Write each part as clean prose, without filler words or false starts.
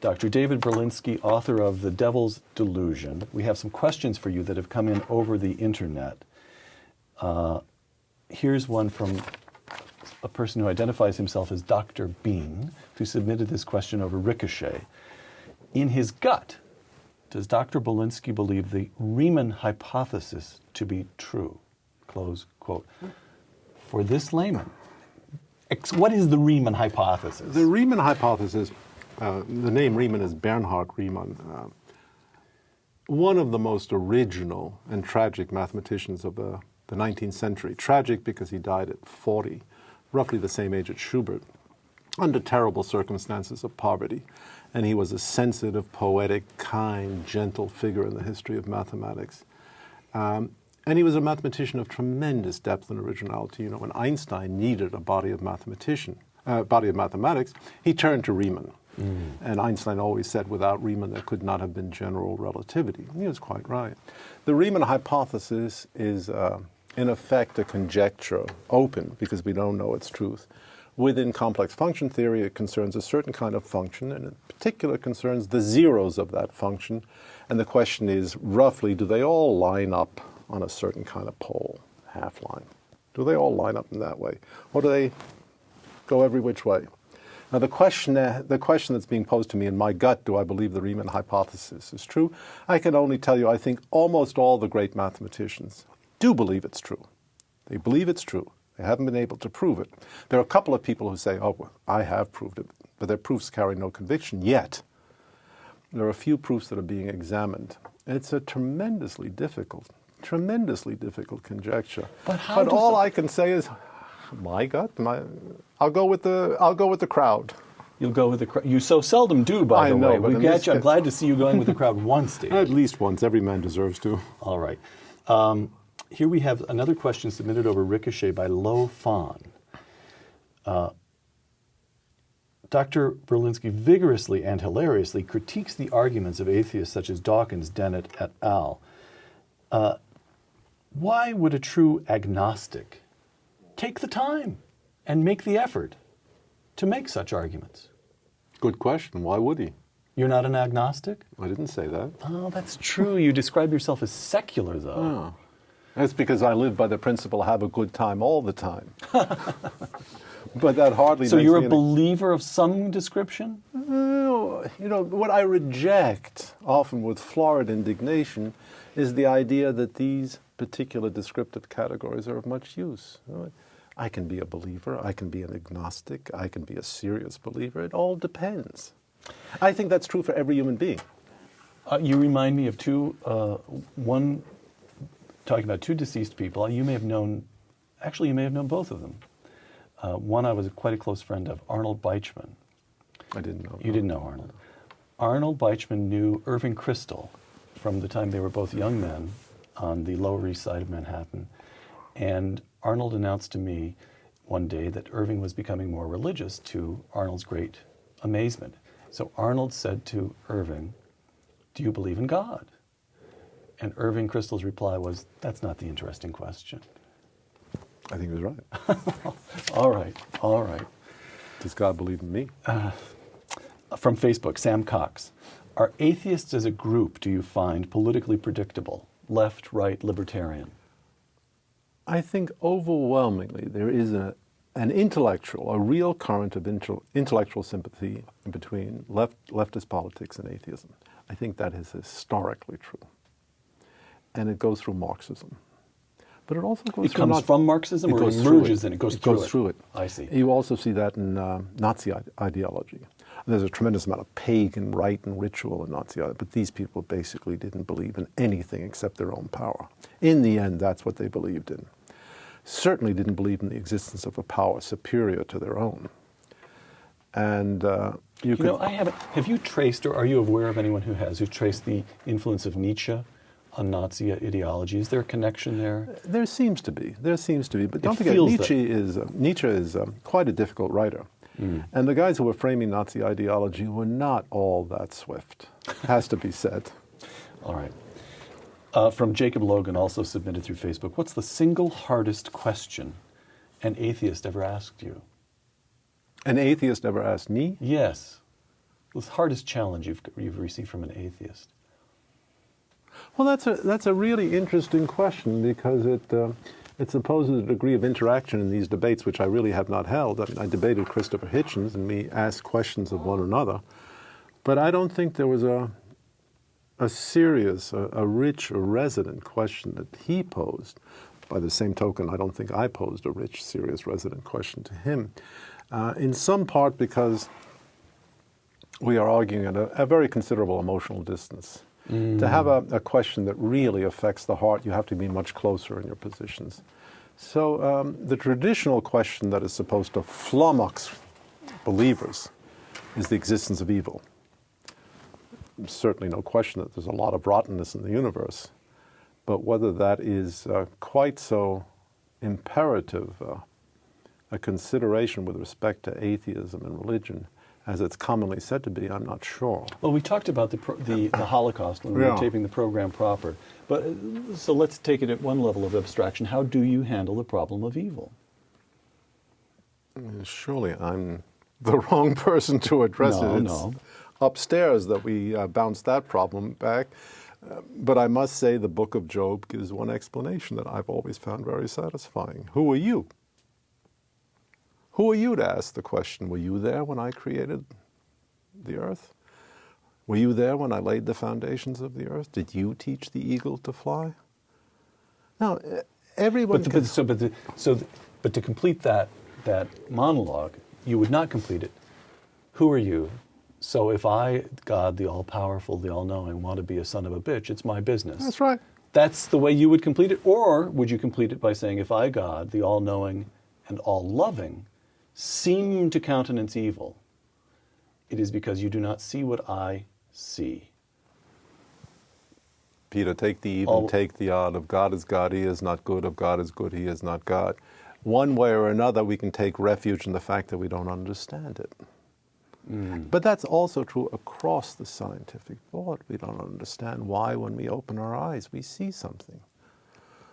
Dr. David Berlinski, author of The Devil's Delusion. We have some questions for you that have come in over the internet. Here's one from a person who identifies himself as Dr. Bean, who submitted this question over Ricochet. In his gut, does Dr. Berlinski believe the Riemann hypothesis to be true? Close quote. For this layman, what is the Riemann hypothesis? The Riemann hypothesis, the name Riemann is Bernhard Riemann, one of the most original and tragic mathematicians of the 19th century. Tragic because he died at 40, roughly the same age as Schubert, under terrible circumstances of poverty. And he was a sensitive, poetic, kind, gentle figure in the history of mathematics. And he was a mathematician of tremendous depth and originality. You know, when Einstein needed a body of mathematics, he turned to Riemann. And Einstein always said, without Riemann, there could not have been general relativity. And he was quite right. The Riemann hypothesis is, in effect, a conjecture, open, because we don't know its truth. Within complex function theory, it concerns a certain kind of function, and in particular concerns the zeros of that function. And the question is, roughly, do they all line up on a certain kind of pole, half line? Do they all line up in that way? Or do they go every which way? Now, the question that's being posed to me in my gut, do I believe the Riemann hypothesis is true? I can only tell you I think almost all the great mathematicians do believe it's true. They believe it's true. They haven't been able to prove it. There are a couple of people who say, oh, well, I have proved it, but their proofs carry no conviction yet. There are a few proofs that are being examined. It's a tremendously difficult conjecture. But all I can say is, my gut, I'll go with the crowd. You'll go with the crowd. You so seldom do, by the way. I'm glad to see you going with the crowd once, Dave. At least once. Every man deserves to. All right. Here we have another question submitted over Ricochet by Lo Fan. Dr. Berlinski vigorously and hilariously critiques the arguments of atheists such as Dawkins, Dennett, et al. Why would a true agnostic take the time and make the effort to make such arguments? Good question. Why would he? You're not an agnostic? I didn't say that. Oh, that's true. You describe yourself as secular, though. Oh. That's because I live by the principle, have a good time all the time. But that hardly So makes you're me a believer of some description? You know, what I reject, often with florid indignation, is the idea that these particular descriptive categories are of much use. I can be a believer, I can be an agnostic, I can be a serious believer. It all depends. I think that's true for every human being. You remind me of one, talking about two deceased people. You may have known both of them. One I was quite a close friend of, Arnold Beichmann. I didn't know. You didn't know Arnold. Arnold Beichmann knew Irving Kristol from the time they were both young men on the Lower East Side of Manhattan. And Arnold announced to me one day that Irving was becoming more religious, to Arnold's great amazement. So Arnold said to Irving, "Do you believe in God?" And Irving Kristol's reply was, "That's not the interesting question." I think he was right. All right. Does God believe in me? From Facebook, Sam Cox. Are atheists as a group, do you find, politically predictable? Left, right, libertarian? I think overwhelmingly there is a real current of intellectual sympathy between leftist politics and atheism. I think that is historically true. And it goes through Marxism. But it also goes through... It comes from Marxism, or it emerges and it goes through it? I see. You also see that in Nazi ideology. There's a tremendous amount of pagan rite and ritual in Nazi ideology, but these people basically didn't believe in anything except their own power. In the end, that's what they believed in. Certainly didn't believe in the existence of a power superior to their own. And have you traced, or are you aware of anyone who traced the influence of Nietzsche on Nazi ideology? Is there a connection there? There seems to be. But don't forget, Nietzsche is quite a difficult writer. And the guys who were framing Nazi ideology were not all that swift, has to be said. All right. From Jacob Logan, also submitted through Facebook. What's the single hardest question an atheist ever asked you? An atheist ever asked me? Yes. the hardest challenge you've received from an atheist? Well, that's a really interesting question because it supposes a degree of interaction in these debates, which I really have not held. I debated Christopher Hitchens, and we asked questions of one another. But I don't think there was a serious, a rich, or resonant question that he posed. By the same token, I don't think I posed a rich, serious, resonant question to him. In some part because we are arguing at a very considerable emotional distance. To have a question that really affects the heart, you have to be much closer in your positions. So the traditional question that is supposed to flummox believers is the existence of evil. There's certainly no question that there's a lot of rottenness in the universe. But whether that is quite so imperative a consideration with respect to atheism and religion as it's commonly said to be, I'm not sure. Well, we talked about the Holocaust when we were taping the program proper. But so let's take it at one level of abstraction. How do you handle the problem of evil? Surely I'm the wrong person to address it. It's upstairs that we bounce that problem back. But I must say the book of Job gives one explanation that I've always found very satisfying. Who are you? Who are you to ask the question? Were you there when I created the earth? Were you there when I laid the foundations of the earth? Did you teach the eagle to fly? Now, everyone. But to complete that monologue, you would not complete it. Who are you? So if I, God, the all-powerful, the all-knowing, want to be a son of a bitch, it's my business. That's right. That's the way you would complete it? Or would you complete it by saying, if I, God, the all-knowing and all-loving, seem to countenance evil, it is because you do not see what I see. Peter, take the even, take the odd. Of God is God, he is not good. Of God is good, he is not God. One way or another, we can take refuge in the fact that we don't understand it. But that's also true across the scientific thought. We don't understand why when we open our eyes we see something.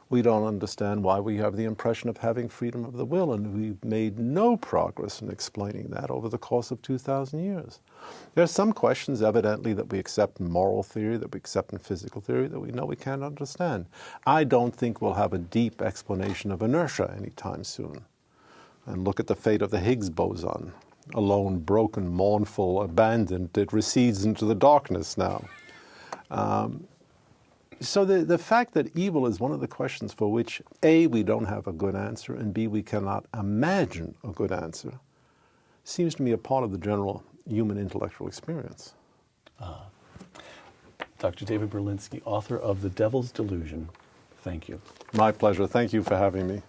We don't understand why we have the impression of having freedom of the will, and we've made no progress in explaining that over the course of 2,000 years. There are some questions, evidently, that we accept in moral theory, that we accept in physical theory, that we know we can't understand. I don't think we'll have a deep explanation of inertia anytime soon. And look at the fate of the Higgs boson. Alone, broken, mournful, abandoned, it recedes into the darkness now. So the fact that evil is one of the questions for which, A, we don't have a good answer, and B, we cannot imagine a good answer, seems to me a part of the general human intellectual experience. Dr. David Berlinski, author of The Devil's Delusion, thank you. My pleasure. Thank you for having me.